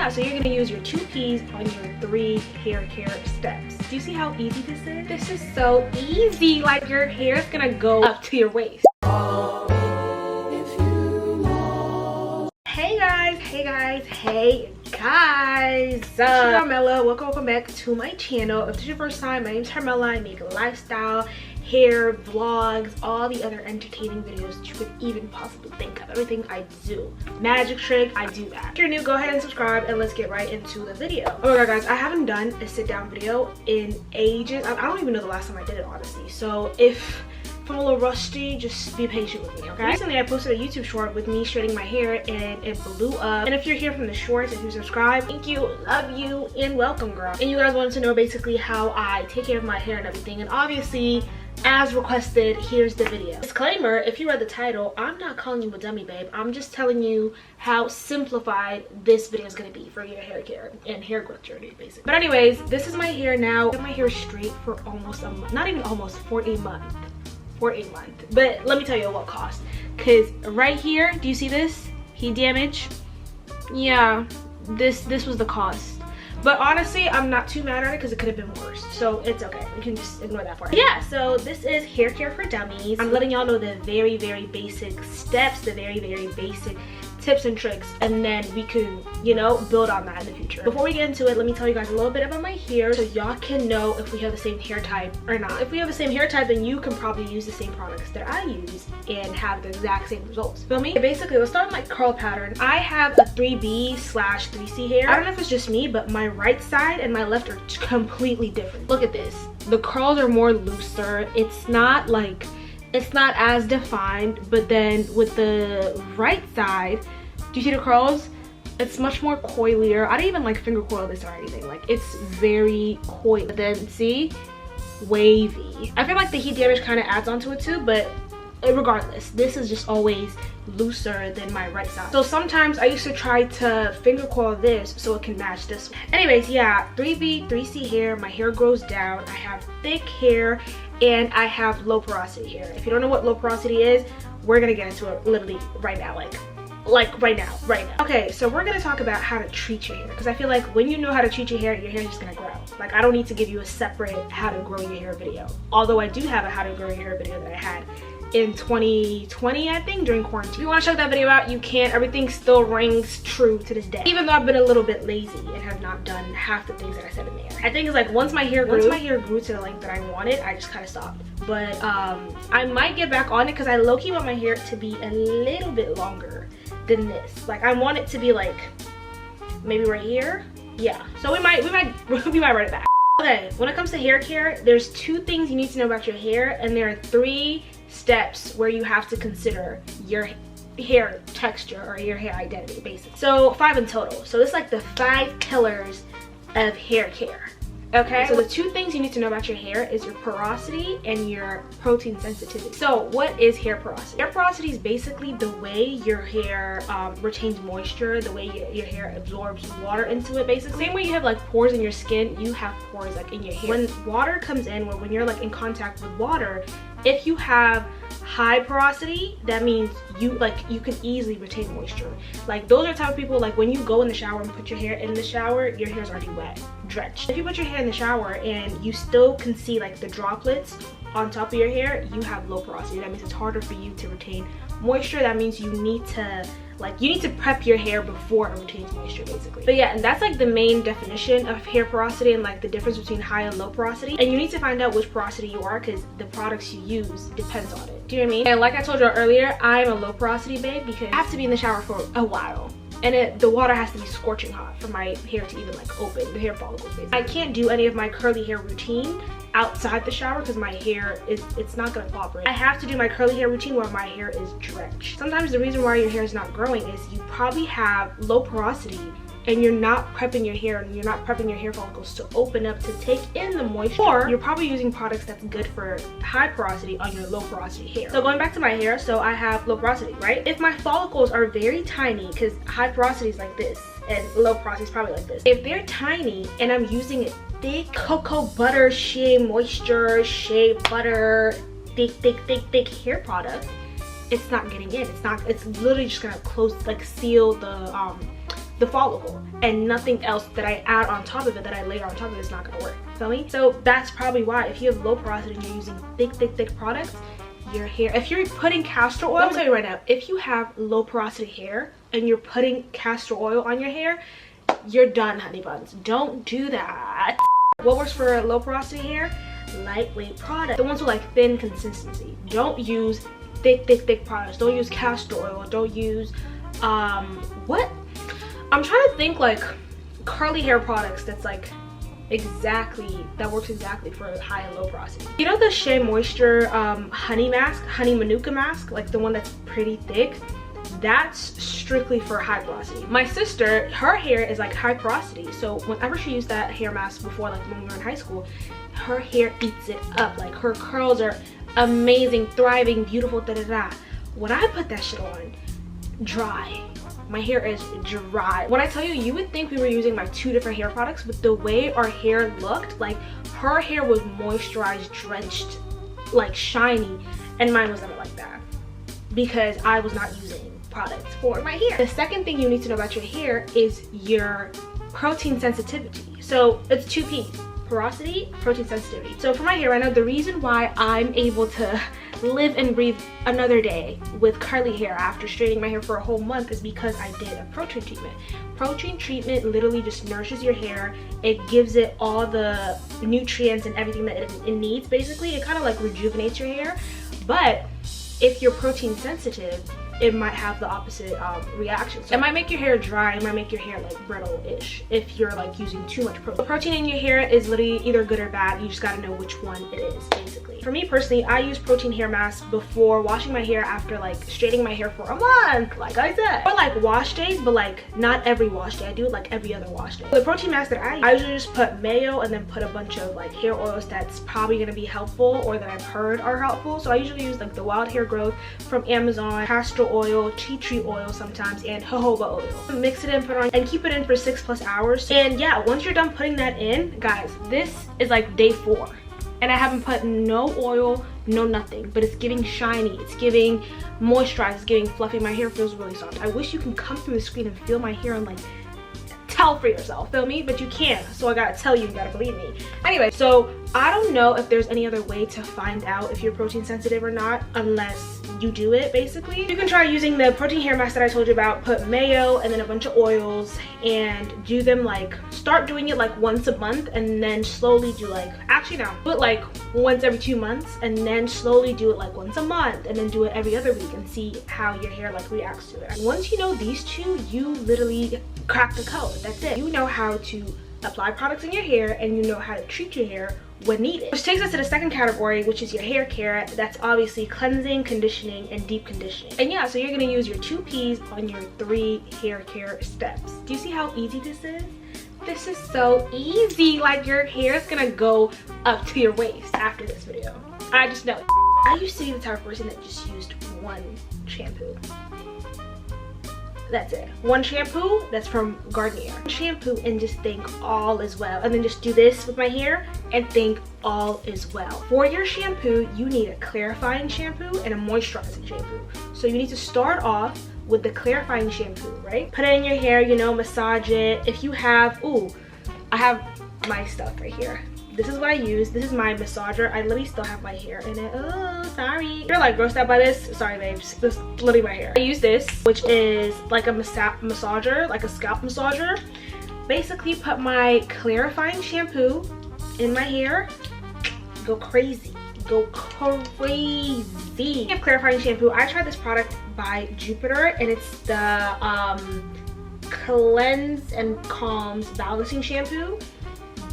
yeah, so you're gonna use your 2 P's on your 3 hair care steps. Do you see how easy this is? This is so easy. Like, your hair is gonna go up to your waist. Hey guys, Carmela. Welcome back to my channel. If this is your first time, my name is Carmela. I make lifestyle, hair, vlogs, all the other entertaining videos you could even possibly think of. Everything I do, magic trick, I do that. If you're new, go ahead and subscribe and let's get right into the video. Oh my god, guys, I haven't done a sit down video in ages. I don't even know the last time I did it, honestly. So if I'm a little rusty, just be patient with me, okay? Recently I posted a YouTube short with me straightening my hair and it blew up. And if you're here from the shorts, if you subscribe, thank you, love you, and welcome, girl. And you guys wanted to know basically how I take care of my hair and everything, and obviously, as requested, here's the video. Disclaimer, if you read the title, I'm not calling you a dummy, babe. I'm just telling you how simplified this video is going to be for your hair care and hair growth journey, basically. But anyways, this is my hair now. I got my hair straight for almost a month, not even almost, for a month. But let me tell you what cost, because right here, do you see this heat damage? Yeah, this was the cost. But honestly, I'm not too mad at it because it could have been worse, so it's okay. You can just ignore that part. Yeah, so this is Hair Care for Dummies. I'm letting y'all know the very basic steps, the very basic tips and tricks, and then we can, you know, build on that in the future. Before we get into it, let me tell you guys a little bit about my hair so y'all can know if we have the same hair type or not. If we have the same hair type, then you can probably use the same products that I use and have the exact same results. Feel me? Basically, let's start with my curl pattern. I have a 3B/3C hair. I don't know if it's just me, but my right side and my left are completely different. Look at this. The curls are more looser. It's not as defined, but then with the right side, do you see the curls? It's much more coilier. I didn't even like finger coil this or anything. Like, it's very coily. But then see, wavy. I feel like the heat damage kind of adds onto it too, but regardless, this is just always looser than my right side. So sometimes I used to try to finger coil this so it can match this one. Anyways, yeah, 3B/3C hair. My hair grows down. I have thick hair and I have low porosity hair. If you don't know what low porosity is, we're gonna get into it literally right now, like right now. Okay, so we're gonna talk about how to treat your hair, because I feel like when you know how to treat your hair is just gonna grow. Like, I don't need to give you a separate how to grow your hair video, although I do have a how to grow your hair video that I had in 2020, I think, during quarantine. If you want to check that video out, you can. Everything still rings true to this day, even though I've been a little bit lazy and have not done half the things that I said in there. I think it's like once my hair grew to the length that I wanted, I just kind of stopped. But I might get back on it because I low-key want my hair to be a little bit longer than this. Like, I want it to be like maybe right here. Yeah, so we might run it back. Okay, when it comes to hair care, there's 2 things you need to know about your hair, and there are 3 steps where you have to consider your hair texture or your hair identity, basically. So 5 in total. So it's like the 5 pillars of hair care. Okay, so the 2 things you need to know about your hair is your porosity and your protein sensitivity. So what is hair porosity? Hair porosity is basically the way your hair retains moisture, the way your hair absorbs water into it, basically. Same way you have like pores in your skin, you have pores like in your hair. When water comes in, or when you're like in contact with water, if you have high porosity, that means you can easily retain moisture. Like, those are the type of people, like, when you go in the shower and put your hair in the shower, your hair's already wet, drenched. If you put your hair in the shower and you still can see like the droplets on top of your hair, you have low porosity. That means it's harder for you to retain moisture. That means you need to prep your hair before it retains moisture, basically. But yeah, and that's like the main definition of hair porosity, and like the difference between high and low porosity. And you need to find out which porosity you are, because the products you use depends on it. Do you know what I mean? And like I told you earlier, I'm a low porosity babe because I have to be in the shower for a while. And the water has to be scorching hot for my hair to even like open, the hair follicles, basically. I can't do any of my curly hair routine outside the shower because my hair it's not gonna cooperate. I have to do my curly hair routine where my hair is drenched. Sometimes the reason why your hair is not growing is you probably have low porosity and you're not prepping your hair, and you're not prepping your hair follicles to open up to take in the moisture. Or you're probably using products that's good for high porosity on your low porosity hair. So going back to my hair, so I have low porosity, right? If my follicles are very tiny, because high porosity is like this and low porosity is probably like this. If they're tiny and I'm using a thick cocoa butter shea moisture, shea butter, thick hair product, it's not getting in. It's literally just gonna close, like seal the the follicle, and nothing else that I add on top of it, that I layer on top of it, is not gonna work. Feel me? So that's probably why, if you have low porosity and you're using thick products, your hair, if you're putting castor oil, let me tell you right now, if you have low porosity hair and you're putting castor oil on your hair, you're done, honey buns. Don't do that. What works for low porosity hair? Lightweight product, the ones with like thin consistency. Don't use thick products. Don't use castor oil. Don't use what, I'm trying to think, like curly hair products that's like that works exactly for high and low porosity. You know the Shea Moisture honey manuka mask, like the one that's pretty thick? That's strictly for high porosity. My sister, her hair is like high porosity, so whenever she used that hair mask before, like when we were in high school, her hair eats it up. Like her curls are amazing, thriving, beautiful, When I put that shit on, dry. My hair is dry. When I tell you, you would think we were using like 2 different hair products, but the way our hair looked, like her hair was moisturized, drenched, like shiny, and mine was never like that because I was not using products for my hair. The second thing you need to know about your hair is your protein sensitivity. So it's 2 P's: porosity, protein sensitivity. So for my hair right now, the reason why I'm able to live and breathe another day with curly hair after straightening my hair for a whole month is because I did a protein treatment. Protein treatment literally just nourishes your hair. It gives it all the nutrients and everything that it needs. Basically, it kind of like rejuvenates your hair. But if you're protein sensitive, it might have the opposite reaction. So it might make your hair dry, it might make your hair like brittle-ish if you're like using too much protein. The protein in your hair is literally either good or bad. You just gotta know which one it is, basically. For me personally, I use protein hair masks before washing my hair after like straightening my hair for a month, like I said. Or like wash days, but like not every wash day. I do it like every other wash day. The protein mask that I usually just put mayo and then put a bunch of like hair oils that's probably gonna be helpful or that I've heard are helpful. So I usually use like the Wild Hair Growth from Amazon, castor oil, tea tree oil sometimes, and jojoba oil. Mix it in, put it on, and keep it in for 6+ hours. And yeah, once you're done putting that in, guys, this is like day 4. And I haven't put no oil, no nothing, but it's giving shiny, it's giving moisturized, it's giving fluffy. My hair feels really soft. I wish you can come through the screen and feel my hair and like tell for yourself, feel me? But you can't, so I gotta tell you, you gotta believe me. Anyway, so I don't know if there's any other way to find out if you're protein sensitive or not unless you do it. Basically, you can try using the protein hair mask that I told you about. Put mayo and then a bunch of oils and do them like, start doing it like once a month and then slowly do like, actually no, do it like once every 2 months and then slowly do it like once a month and then do it every other week and see how your hair like reacts to it. And once you know these 2, you literally crack the code. That's it. You know how to apply products in your hair and you know how to treat your hair when needed. Which takes us to the second category, which is your hair care. That's obviously cleansing, conditioning, and deep conditioning. And yeah, so you're gonna use your 2 P's on your 3 hair care steps. Do you see how easy this is? This is so easy. Like your hair is gonna go up to your waist after this video. I just know. I used to be the type of person that just used 1 shampoo. That's it. 1 shampoo that's from Garnier. Shampoo and just think all is well. And then just do this with my hair and think all is well. For your shampoo, you need a clarifying shampoo and a moisturizing shampoo. So you need to start off with the clarifying shampoo, right? Put it in your hair, you know, massage it. If you have, ooh, I have my stuff right here. This is what I use. This is my massager. I literally still have my hair in it. Oh, sorry. If you're like grossed out by this, sorry babes. This is literally my hair. I use this, which is like a massager, like a scalp massager. Basically put my clarifying shampoo in my hair. Go crazy. Go crazy. Speaking of clarifying shampoo, I tried this product by Jupiter and it's the Cleanse and Calms Balancing Shampoo.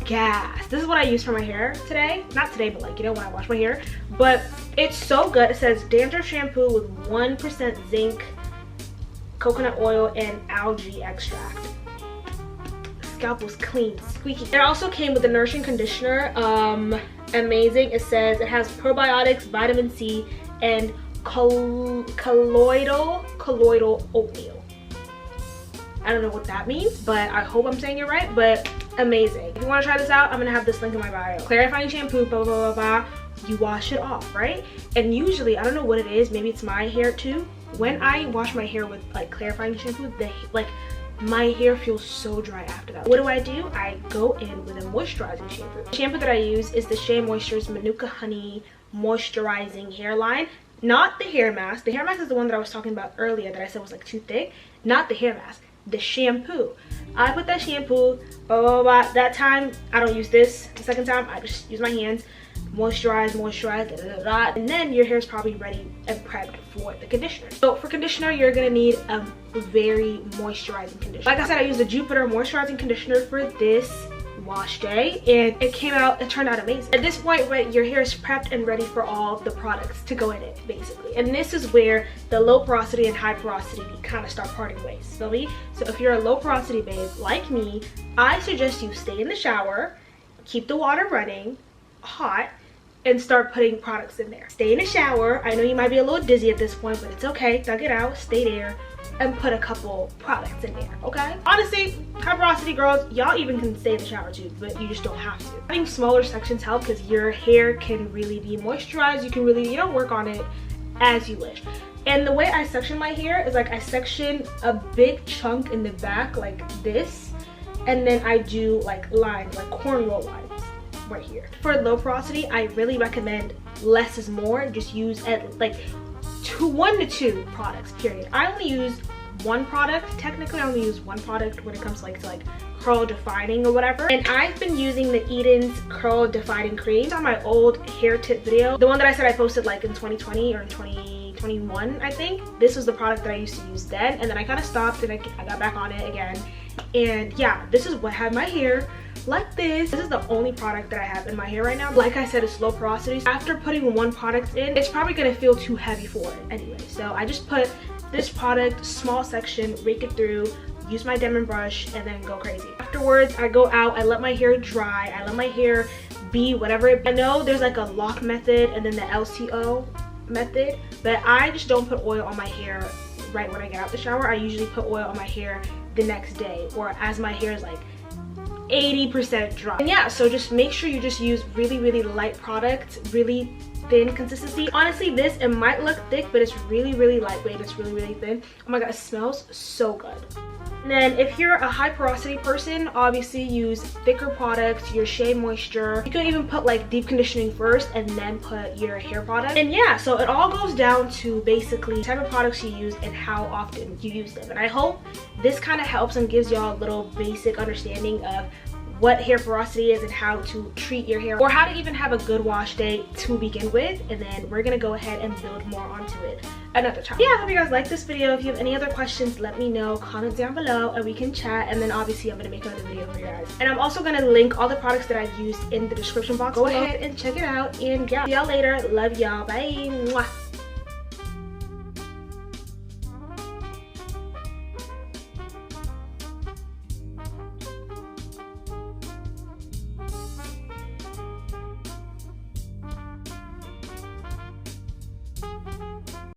Gas. This is what I use for my hair today. Not today, but like, you know, when I wash my hair. But it's so good. It says dandruff shampoo with 1% zinc, coconut oil, and algae extract. Scalp was clean, squeaky. It also came with the nourishing conditioner. Amazing. It says it has probiotics, vitamin C, and colloidal oatmeal. I don't know what that means, but I hope I'm saying it right, but amazing. If you want to try this out, I'm gonna have this link in my bio. Clarifying shampoo, blah, blah, blah, blah. You wash it off, right? And usually, I don't know what it is, maybe it's my hair too. When I wash my hair with like clarifying shampoo, my hair feels so dry after that. What do? I go in with a moisturizing shampoo. The shampoo that I use is the Shea Moisture's Manuka Honey Moisturizing Hairline. Not the hair mask. The hair mask is the one that I was talking about earlier that I said was like too thick. Not the hair mask. The shampoo. I put that shampoo, blah, blah, blah. That time, I don't use this. The second time, I just use my hands. Moisturize, da, da, da, da. And then your hair is probably ready and prepped for the conditioner. So for conditioner, you're gonna need a very moisturizing conditioner. Like I said, I used the Jupiter moisturizing conditioner for this wash day, and it turned out amazing. At this point, right, your hair is prepped and ready for all the products to go in it, basically. And this is where the low porosity and high porosity kind of start parting ways. Feel me? So if you're a low porosity babe like me, I suggest you stay in the shower, keep the water running hot, and start putting products in there. Stay in the shower. I know you might be a little dizzy at this point, but it's okay. Thug it out, stay there, and put a couple products in there, okay? Honestly, high porosity girls, y'all even can stay in the shower too, but you just don't have to. Having smaller sections help because your hair can really be moisturized. You can really, work on it as you wish. And the way I section my hair is like I section a big chunk in the back like this, and then I do like lines, like cornrow lines right here. For low porosity, I really recommend less is more. Just use at like 1 to 2 products, period. I only use one product. Technically, I only use one product when it comes to like curl defining or whatever. And I've been using the Eden's curl defining cream. It's on my old hair tip video. The one that I said I posted like in 2020 or in 2021, I think. This was the product that I used to use then. And then I kind of stopped and I got back on it again. And yeah, this is what had my hair like this. This is the only product that I have in my hair right now. Like I said, it's low porosity. After putting one product in, it's probably gonna feel too heavy for it anyway. So I just put this product, small section, rake it through, use my Demon brush, and then go crazy. Afterwards, I go out, I let my hair dry, I let my hair be whatever it be. I know there's like a lock method and then the LCO method, but I just don't put oil on my hair right when I get out the shower. I usually put oil on my hair the next day, or as my hair is like 80% dry. And yeah, so just make sure you just use really light products, really thin consistency. Honestly, this, it might look thick, but it's really lightweight. It's really thin. Oh my god, it smells so good. And then if you're a high porosity person, obviously use thicker products, your Shea Moisture. You can even put like deep conditioning first and then put your hair product. And yeah, so it all goes down to basically the type of products you use and how often you use them. And I hope this kind of helps and gives y'all a little basic understanding of what hair porosity is and how to treat your hair, or how to even have a good wash day to begin with. And then we're gonna go ahead and build more onto it another time. Yeah, I hope you guys like this video. If you have any other questions, let me know, comment down below and we can chat. And then obviously I'm gonna make another video for you guys, and I'm also gonna link all the products that I've used in the description box. Go ahead and check it out, and yeah, see y'all later. Love y'all. Bye. Mwah.